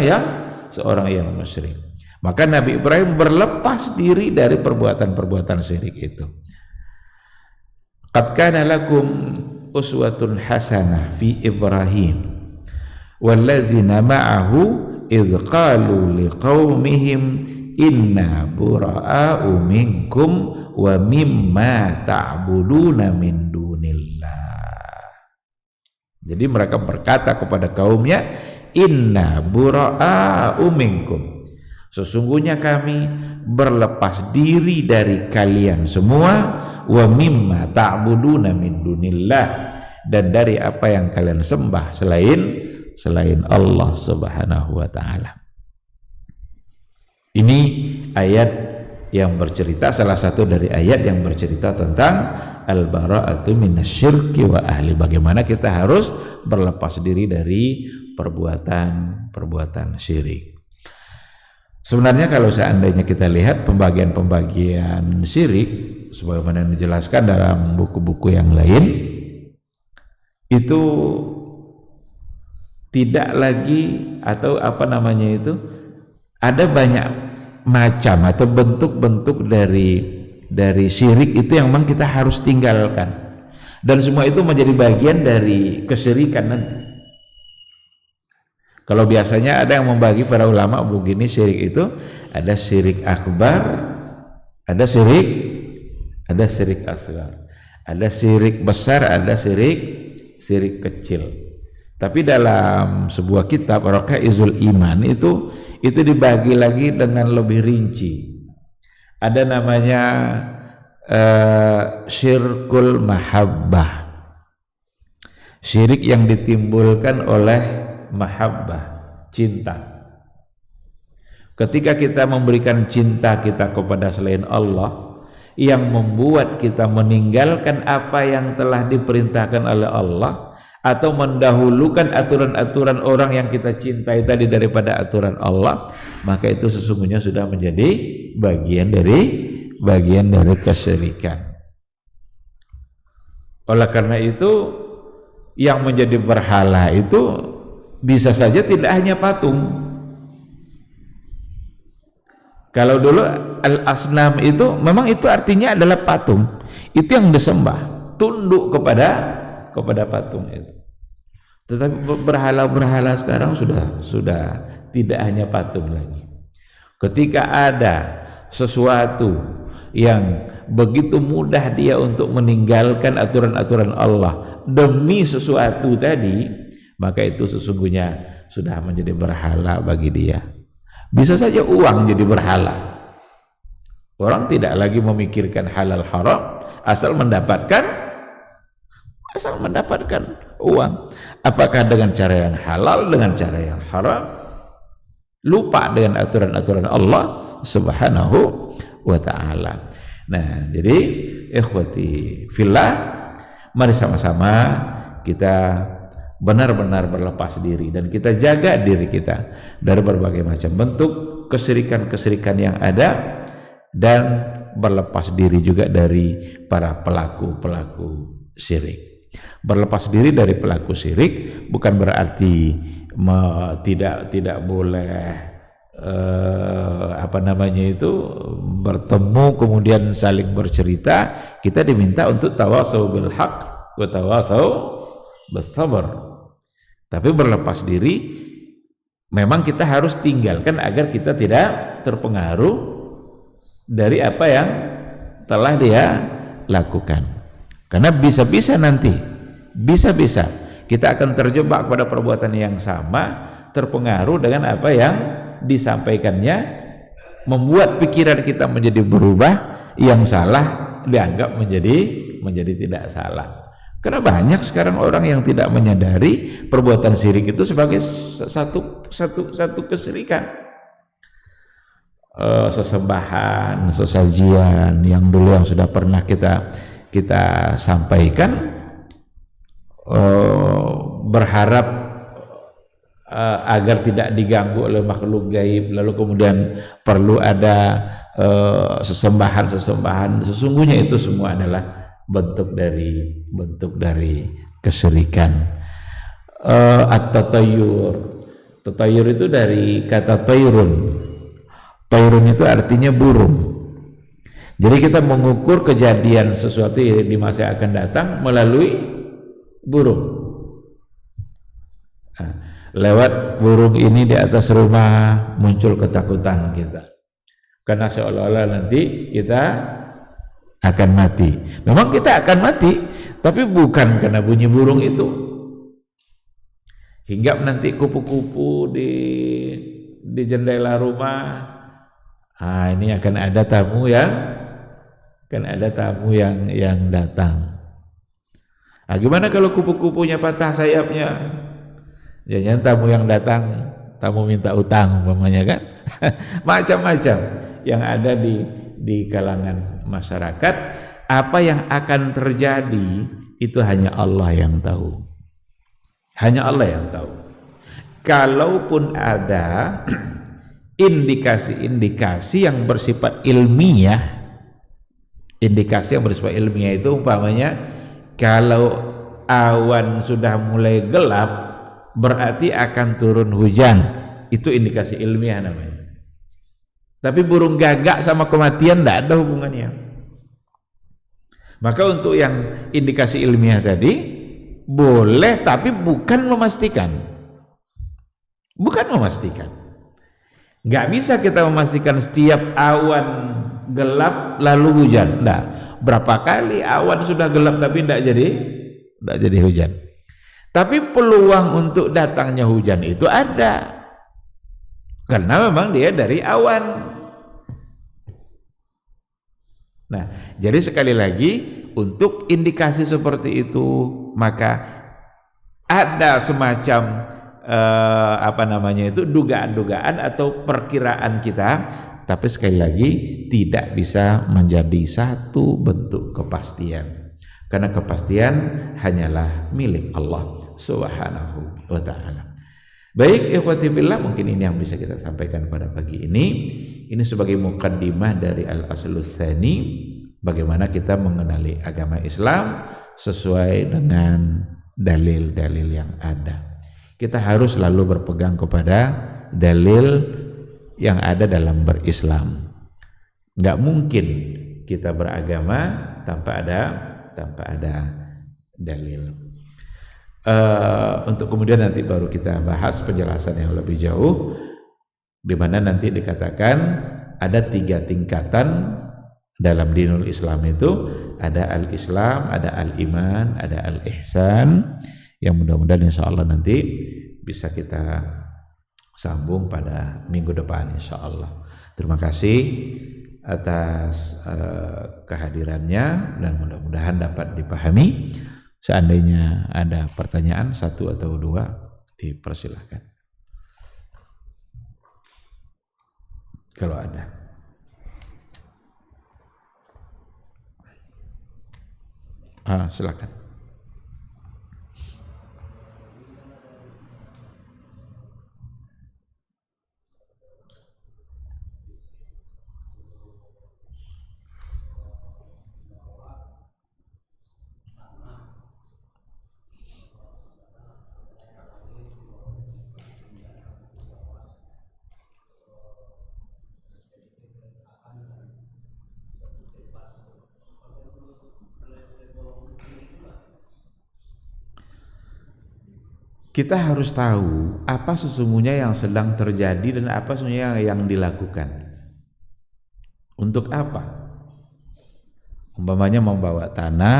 yang musyrik. Maka Nabi Ibrahim berlepas diri dari perbuatan-perbuatan syirik itu. Qad kana lakum uswatun hasanah fi Ibrahim wallazina ma'ahu idh qalu liqaumihim inna bura'a'u minkum wa mimma ta'buduna min dunillah. Jadi mereka berkata kepada kaumnya, inna bura'a'u minkum, sesungguhnya kami berlepas diri dari kalian semua, wa mimma ta'buduna min dunillah, dan dari apa yang kalian sembah selain Allah Subhanahu wa ta'ala. Ini ayat yang bercerita, salah satu dari ayat yang bercerita tentang al-bara'atu minasyirki wa ahli, bagaimana kita harus berlepas diri dari perbuatan syirik. Sebenarnya kalau seandainya kita lihat pembagian syirik sebagaimana dijelaskan dalam buku-buku yang lain, itu tidak lagi ada banyak macam atau bentuk-bentuk dari syirik itu yang memang kita harus tinggalkan, dan semua itu menjadi bagian dari kesyirikan nanti. Kalau biasanya ada yang membagi para ulama begini, syirik itu ada syirik akbar, ada syirik asghar, ada syirik besar, ada syirik kecil. Tapi dalam sebuah kitab Rakaizul Iman itu dibagi lagi dengan lebih rinci. Ada namanya syirkul mahabbah, syirik yang ditimbulkan oleh mahabbah, cinta. Ketika kita memberikan cinta kita kepada selain Allah, yang membuat kita meninggalkan apa yang telah diperintahkan oleh Allah, atau mendahulukan aturan-aturan orang yang kita cintai tadi daripada aturan Allah, maka itu sesungguhnya sudah menjadi bagian dari kesyirikan. Oleh karena itu, yang menjadi berhala itu bisa saja tidak hanya patung. Kalau dulu al-asnam itu memang itu artinya adalah patung, itu yang disembah, tunduk kepada patung itu. Tetapi berhala-berhala sekarang sudah tidak hanya patung lagi. Ketika ada sesuatu yang begitu mudah dia untuk meninggalkan aturan-aturan Allah demi sesuatu tadi, maka itu sesungguhnya sudah menjadi berhala bagi dia. Bisa saja uang jadi berhala. Orang tidak lagi memikirkan halal haram, asal mendapatkan uang. Apakah dengan cara yang halal, dengan cara yang haram, lupa dengan aturan-aturan Allah Subhanahu wa ta'ala. Nah, jadi ikhwati fillah, mari sama-sama kita benar-benar berlepas diri dan kita jaga diri kita dari berbagai macam bentuk kesyirikan-kesyirikan yang ada, dan berlepas diri juga dari para pelaku-pelaku syirik. Berlepas diri dari pelaku syirik bukan berarti tidak boleh bertemu kemudian saling bercerita. Kita diminta untuk tawasau bil haq wa tawasau bis sabr. Tapi berlepas diri memang kita harus tinggalkan agar kita tidak terpengaruh dari apa yang telah dia lakukan. Karena bisa-bisa nanti kita akan terjebak pada perbuatan yang sama, terpengaruh dengan apa yang disampaikannya, membuat pikiran kita menjadi berubah, yang salah dianggap menjadi tidak salah. Karena banyak sekarang orang yang tidak menyadari perbuatan syirik itu sebagai satu kesyirikan. Sesembahan, sesajian yang dulu yang sudah pernah kita sampaikan, berharap agar tidak diganggu oleh makhluk gaib, lalu kemudian perlu ada sesembahan. Sesungguhnya itu semua adalah bentuk dari kesyirikan. At-tatayur itu dari kata tayrun. Tayrun itu artinya burung. Jadi kita mengukur kejadian sesuatu di masa yang akan datang melalui burung. Nah, lewat burung ini di atas rumah muncul ketakutan kita, karena seolah-olah nanti kita akan mati. Memang kita akan mati, tapi bukan karena bunyi burung itu. Hingga nanti kupu-kupu di jendela rumah. Ini akan ada tamu yang datang. Gimana kalau kupu-kupunya patah sayapnya? Jangan tamu yang datang, tamu minta utang umpamanya kan. Macam-macam yang ada di kalangan masyarakat. Apa yang akan terjadi itu hanya Allah yang tahu. Hanya Allah yang tahu. Kalaupun ada indikasi-indikasi yang bersifat ilmiah, itu umpamanya kalau awan sudah mulai gelap berarti akan turun hujan, itu indikasi ilmiah namanya. Tapi burung gagak sama kematian tidak ada hubungannya. Maka untuk yang indikasi ilmiah tadi boleh, tapi bukan memastikan. Nggak bisa kita memastikan setiap awan gelap lalu hujan. Nah, berapa kali awan sudah gelap tapi tidak jadi hujan. Tapi peluang untuk datangnya hujan itu ada, karena memang dia dari awan. Nah, jadi sekali lagi untuk indikasi seperti itu maka ada semacam dugaan-dugaan atau perkiraan kita, tapi sekali lagi tidak bisa menjadi satu bentuk kepastian, karena kepastian hanyalah milik Allah Subhanahu wa ta'ala. Baik ikhwati billah, mungkin ini yang bisa kita sampaikan pada pagi ini. Ini sebagai mukaddimah dari al-aslus tsani, bagaimana kita mengenali agama Islam sesuai dengan dalil-dalil yang ada. Kita harus selalu berpegang kepada dalil yang ada dalam berislam. Nggak mungkin kita beragama tanpa ada dalil. Untuk kemudian nanti baru kita bahas penjelasan yang lebih jauh. di mana nanti dikatakan ada 3 tingkatan dalam dinul Islam itu, ada al-Islam, ada al-Iman, ada al-Ihsan, yang mudah-mudahan insya Allah nanti bisa kita sambung pada minggu depan insya Allah. Terima kasih atas kehadirannya dan mudah-mudahan dapat dipahami. Seandainya ada pertanyaan 1 atau 2 dipersilahkan kalau ada. Silakan. Kita harus tahu apa sesungguhnya yang sedang terjadi dan apa sesungguhnya yang dilakukan. Untuk apa? Umpamanya membawa tanah,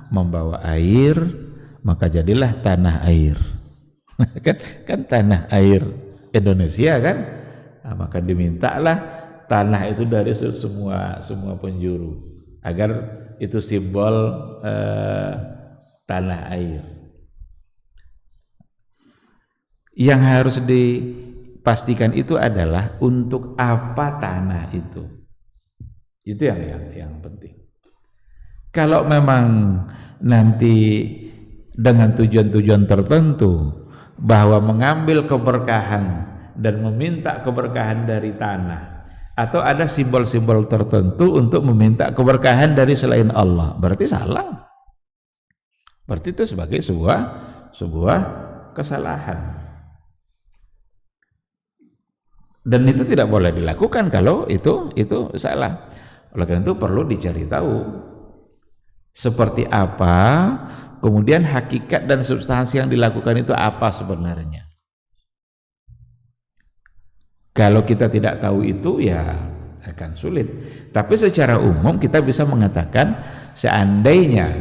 membawa air, maka jadilah tanah air. kan tanah air Indonesia kan? Nah, maka dimintalah tanah itu dari semua penjuru agar itu simbol tanah air. Yang harus dipastikan itu adalah untuk apa tanah itu. Itu yang penting. Kalau memang nanti dengan tujuan-tujuan tertentu bahwa mengambil keberkahan dan meminta keberkahan dari tanah, atau ada simbol-simbol tertentu untuk meminta keberkahan dari selain Allah, berarti salah. Berarti itu sebagai sebuah kesalahan. Dan itu tidak boleh dilakukan kalau itu salah. Oleh karena itu perlu dicari tahu seperti apa, kemudian hakikat dan substansi yang dilakukan itu apa sebenarnya. Kalau kita tidak tahu itu ya akan sulit. Tapi secara umum kita bisa mengatakan seandainya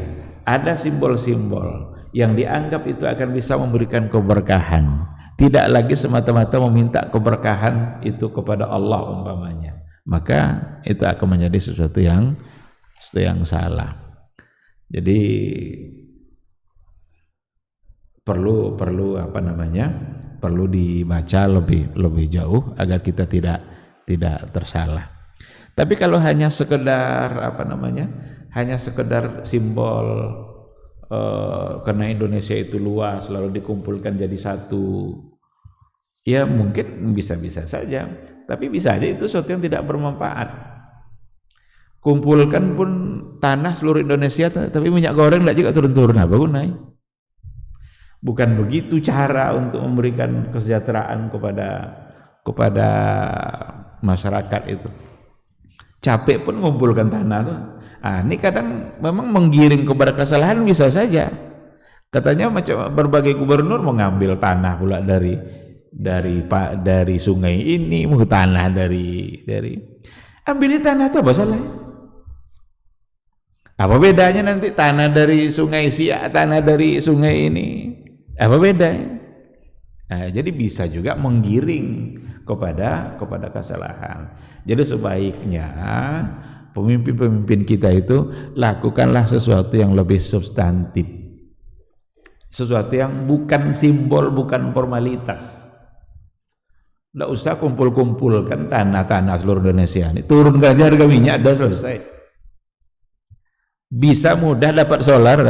ada simbol-simbol yang dianggap itu akan bisa memberikan keberkahan, tidak lagi semata-mata meminta keberkahan itu kepada Allah umpamanya, maka itu akan menjadi sesuatu yang salah. Jadi perlu perlu dibaca lebih jauh agar kita tidak tersalah. Tapi kalau hanya sekedar hanya sekedar simbol karena Indonesia itu luas lalu dikumpulkan jadi satu, ya mungkin bisa-bisa saja, tapi bisa aja itu sesuatu yang tidak bermanfaat. Kumpulkan pun tanah seluruh Indonesia tapi minyak goreng tidak juga turun-turun, apa gunanya? Bukan begitu cara untuk memberikan kesejahteraan kepada masyarakat itu. Capek pun mengumpulkan tanah tuh. Ini kadang memang menggiring kepada kesalahan bisa saja. Katanya macam berbagai gubernur mengambil tanah pula dari sungai ini, mau tanah dari ambil tanah itu apa salahnya? Apa bedanya nanti tanah dari sungai Siak, tanah dari sungai ini? Apa bedanya? Jadi bisa juga menggiring kepada kesalahan. Jadi sebaiknya pemimpin-pemimpin kita itu lakukanlah sesuatu yang lebih substantif, sesuatu yang bukan simbol, bukan formalitas. Tidak usah kumpul-kumpulkan tanah-tanah seluruh Indonesia ini, turun saja harga minyak, sudah selesai. Bisa mudah dapat solar.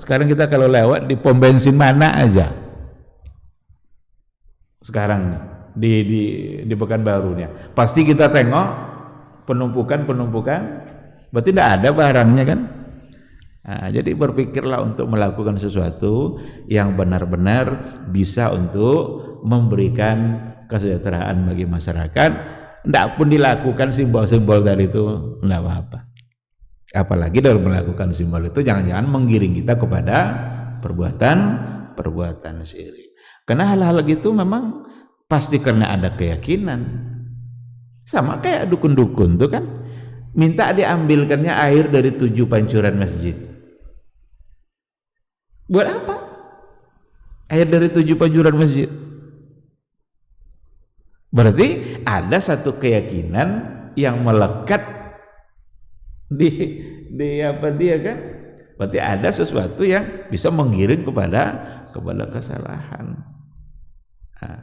Sekarang kita kalau lewat di pom bensin mana aja sekarang di Pekanbaru nya, pasti kita tengok penumpukan, berarti tidak ada barangnya kan. Jadi berpikirlah untuk melakukan sesuatu yang benar-benar bisa untuk memberikan kesejahteraan bagi masyarakat. Tidak pun dilakukan simbol-simbol tadi itu, tidak apa-apa. Apalagi dalam melakukan simbol itu jangan-jangan menggiring kita kepada perbuatan syirik. Karena hal-hal gitu memang Pasti karena ada keyakinan. Sama kayak dukun-dukun tuh kan, minta diambilkannya air dari 7 pancuran masjid. Buat apa? Air dari 7 pancuran masjid. Berarti ada satu keyakinan yang melekat di apa dia kan? Berarti ada sesuatu yang bisa menggiring kepada kesalahan. Nah,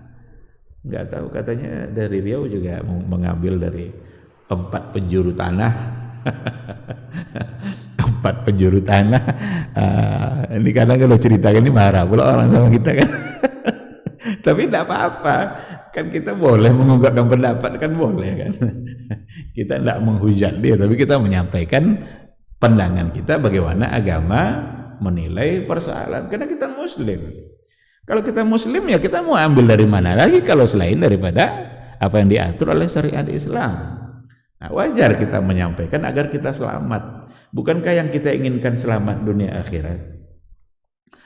nggak tahu, katanya dari Riau juga mengambil dari 4 penjuru tanah. 4 penjuru tanah. Ini kadang kalau ceritakan ini marah pula orang sama kita kan. Tapi tidak apa-apa, kan kita boleh mengungkapkan pendapat, kan boleh kan. Kita tidak menghujat dia, tapi kita menyampaikan pandangan kita bagaimana agama menilai persoalan, karena kita muslim. Kalau kita muslim ya kita mau ambil dari mana lagi kalau selain daripada apa yang diatur oleh syariat Islam. Nah, wajar kita menyampaikan agar kita selamat. Bukankah yang kita inginkan selamat dunia akhirat?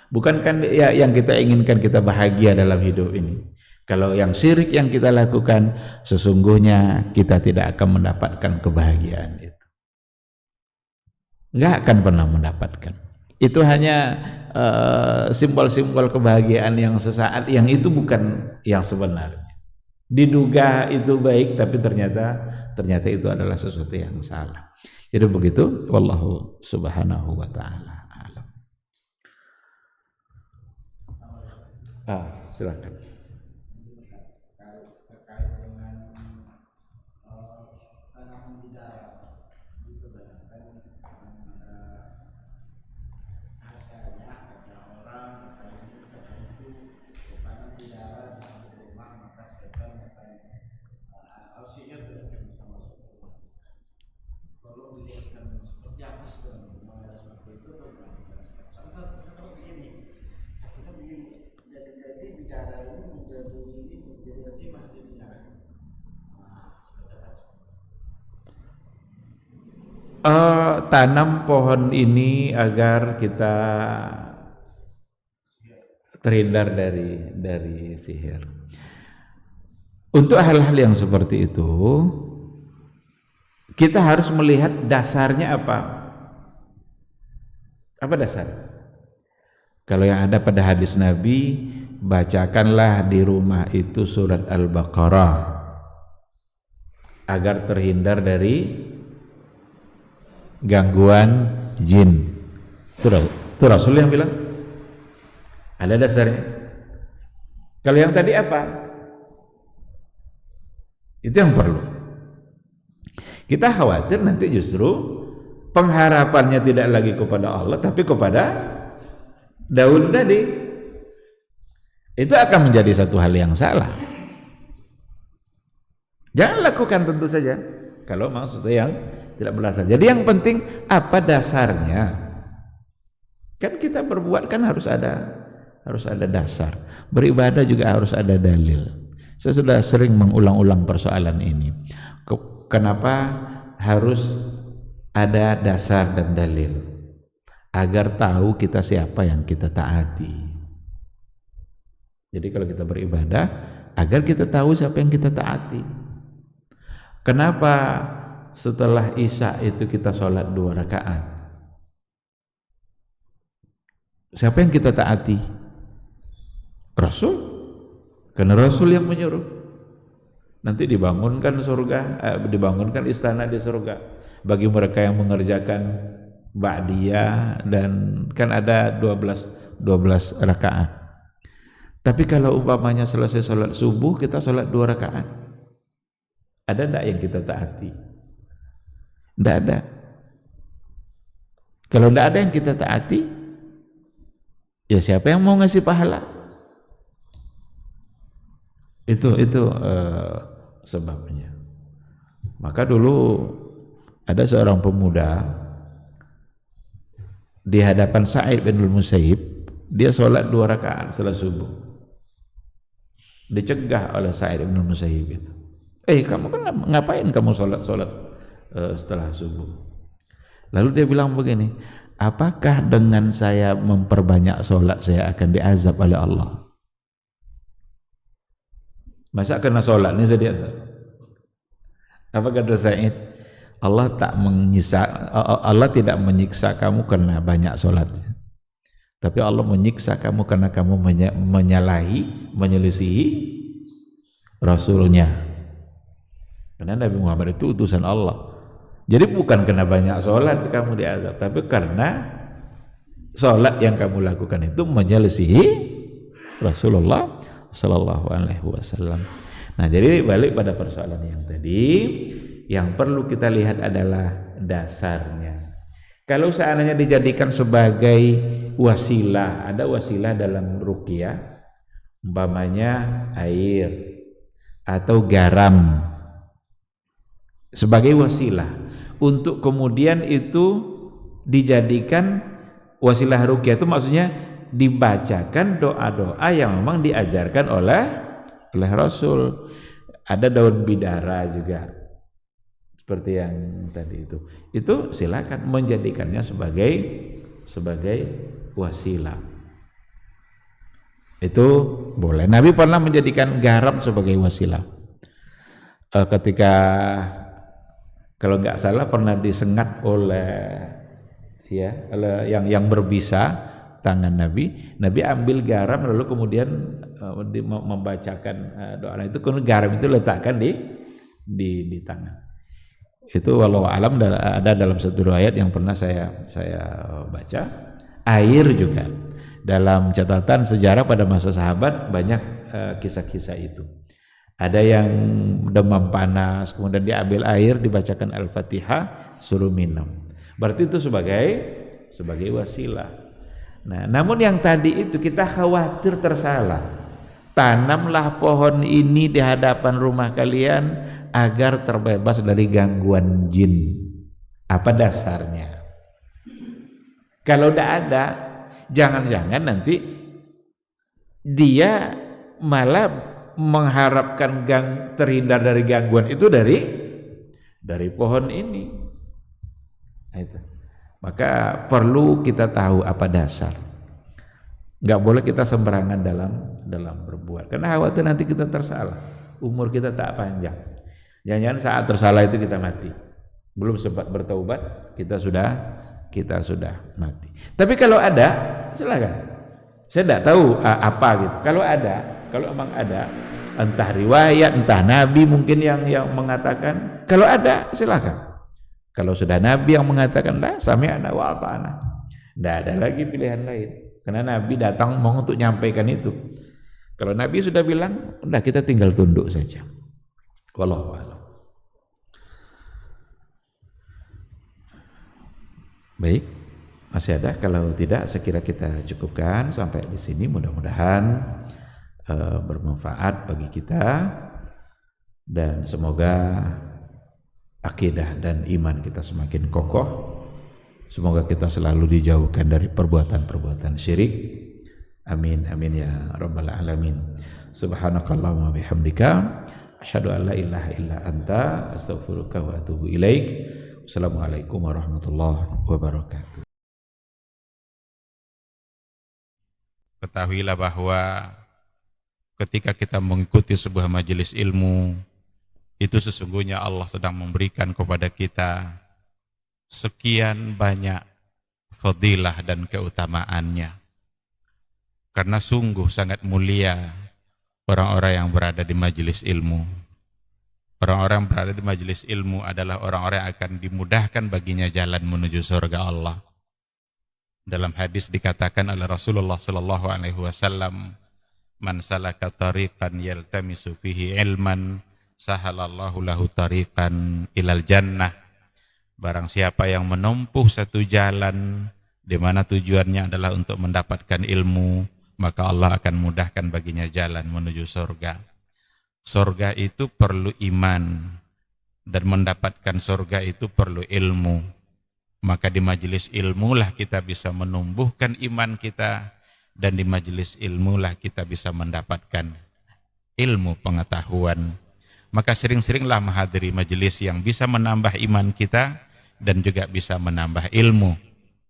Bukankah ya yang kita inginkan kita bahagia dalam hidup ini? Kalau yang syirik yang kita lakukan, sesungguhnya kita tidak akan mendapatkan kebahagiaan itu. Nggak akan pernah mendapatkan. Itu hanya simbol-simbol kebahagiaan yang sesaat, yang itu bukan yang sebenarnya. Diduga itu baik, tapi ternyata itu adalah sesuatu yang salah. Jadi begitu, wallahu subhanahu wa ta'ala alam. Silakan. Terkait dengan tanaman di darat, itu kebanyakan ada orang kata itu tanam di darat di samping rumah, maka setan akan sihir tidak akan bisa masuk ke rumah. Tolong dijelaskan seperti apa sebenarnya mengenai seperti itu atau bagaimana? Contoh begini, akhirnya begini. Jadi bidara ini menjadi asimah jadinya. Tanam pohon ini agar kita terhindar dari sihir. Untuk hal-hal yang seperti itu, kita harus melihat dasarnya apa. Apa dasar? Kalau yang ada pada hadis Nabi, bacakanlah di rumah itu surat Al-Baqarah agar terhindar dari gangguan jin. Itu Rasul yang bilang. Ada dasarnya. Kalau yang tadi apa? Itu yang perlu. Kita khawatir nanti justru pengharapannya tidak lagi kepada Allah, tapi kepada Daud tadi. Itu akan menjadi satu hal yang salah. Jangan lakukan tentu saja kalau maksudnya yang tidak berdasar. Jadi yang penting apa dasarnya? Kan kita berbuat kan harus ada dasar. Beribadah juga harus ada dalil. Saya sudah sering mengulang-ulang persoalan ini. Kenapa harus ada dasar dan dalil? Agar tahu kita siapa yang kita taati. Jadi kalau kita beribadah, agar kita tahu siapa yang kita taati. Kenapa setelah Isya itu kita sholat 2 rakaat? Siapa yang kita taati? Rasul. Karena Rasul yang menyuruh. Nanti dibangunkan surga, dibangunkan istana di surga bagi mereka yang mengerjakan ba'diyah, dan kan ada 12 rakaat. Tapi kalau umpamanya selesai sholat subuh kita sholat 2 rakaat, ada enggak yang kita taati? Enggak ada. Kalau enggak ada yang kita taati, ya siapa yang mau ngasih pahala? Itu sebabnya. Maka dulu ada seorang pemuda di hadapan Sa'id bin Musayyib, dia sholat 2 rakaat setelah subuh. Dicegah oleh Sa'id bin Musayyib itu. Kamu kan ngapain kamu sholat setelah subuh? Lalu dia bilang begini, apakah dengan saya memperbanyak sholat saya akan diazab oleh Allah? Masa kena sholat nih saya? Apa kata Said? Allah tidak menyiksa kamu karena banyak sholat, tapi Allah menyiksa kamu karena kamu menyelisihi Rasulnya. Karena Nabi Muhammad itu utusan Allah. Jadi bukan karena banyak sholat kamu diazab, tapi karena sholat yang kamu lakukan itu menyelisihi Rasulullah Sallallahu Alaihi Wasallam. Nah, jadi balik pada persoalan yang tadi, yang perlu kita lihat adalah dasarnya. Kalau seandainya dijadikan sebagai wasilah, ada wasilah dalam ruqyah, umpamanya air atau garam sebagai wasilah untuk kemudian itu dijadikan wasilah ruqyah, itu maksudnya dibacakan doa-doa yang memang diajarkan oleh Rasul. Ada daun bidara juga seperti yang tadi itu silakan menjadikannya sebagai wasilah, itu boleh. Nabi pernah menjadikan garam sebagai wasilah ketika kalau nggak salah pernah disengat oleh yang berbisa tangan Nabi ambil garam lalu kemudian membacakan doa itu, kemudian garam itu letakkan di tangan. Itu walau alam ada dalam satu riwayat yang pernah saya baca. Air juga dalam catatan sejarah pada masa sahabat banyak kisah-kisah itu. Ada yang demam panas, kemudian diambil air, dibacakan Al-Fatihah, suruh minum. Berarti itu sebagai wasilah. Nah, namun yang tadi itu kita khawatir tersalah. Tanamlah pohon ini di hadapan rumah kalian agar terbebas dari gangguan jin. Apa dasarnya? Kalau tidak ada, jangan-jangan nanti dia malah mengharapkan terhindar dari gangguan itu dari pohon ini. Nah, itu. Maka perlu kita tahu apa dasar. Nggak boleh kita sembarangan dalam berbuat, karena khawatir nanti kita tersalah, umur kita tak panjang. Jangan-jangan saat tersalah itu kita mati, belum sempat bertaubat kita sudah mati. Tapi kalau ada, silakan. Saya tidak tahu apa gitu. Kalau emang ada, entah riwayat, entah Nabi mungkin yang mengatakan, kalau ada silakan. Kalau sudah Nabi yang mengatakan dah sami'na wa ata'na, tidak ada lagi pilihan lain, karena Nabi datang mau untuk nyampaikan itu. Kalau Nabi sudah bilang, udah kita tinggal tunduk saja. Wallahu a'lam. Baik, masih ada? Kalau tidak, saya kira kita cukupkan sampai di sini. Mudah-mudahan bermanfaat bagi kita, dan semoga akidah dan iman kita semakin kokoh. Semoga kita selalu dijauhkan dari perbuatan-perbuatan syirik. Amin amin ya rabbal alamin. Subhanakallahumma bihamdika asyhadu an la ilaha illa anta astaghfiruka wa atubu ilaik. Wassalamualaikum warahmatullahi wabarakatuh. Ketahuilah bahwa ketika kita mengikuti sebuah majelis ilmu, itu sesungguhnya Allah sedang memberikan kepada kita sekian banyak fadilah dan keutamaannya. Karena sungguh sangat mulia orang-orang yang berada di majelis ilmu. Orang-orang yang berada di majelis ilmu adalah orang-orang yang akan dimudahkan baginya jalan menuju surga Allah. Dalam hadis dikatakan oleh Rasulullah sallallahu alaihi wasallam, "Man salaka tariqan yaltamisu fihi ilman, sahalallahu lahu tariqan ilal jannah." Barang siapa yang menempuh satu jalan di mana tujuannya adalah untuk mendapatkan ilmu, maka Allah akan mudahkan baginya jalan menuju surga. Surga itu perlu iman, dan mendapatkan surga itu perlu ilmu. Maka di majelis ilmu lah kita bisa menumbuhkan iman kita, dan di majelis ilmu lah kita bisa mendapatkan ilmu pengetahuan. Maka sering-seringlah menghadiri majelis yang bisa menambah iman kita dan juga bisa menambah ilmu,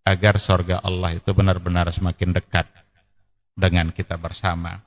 agar surga Allah itu benar-benar semakin dekat dengan kita bersama.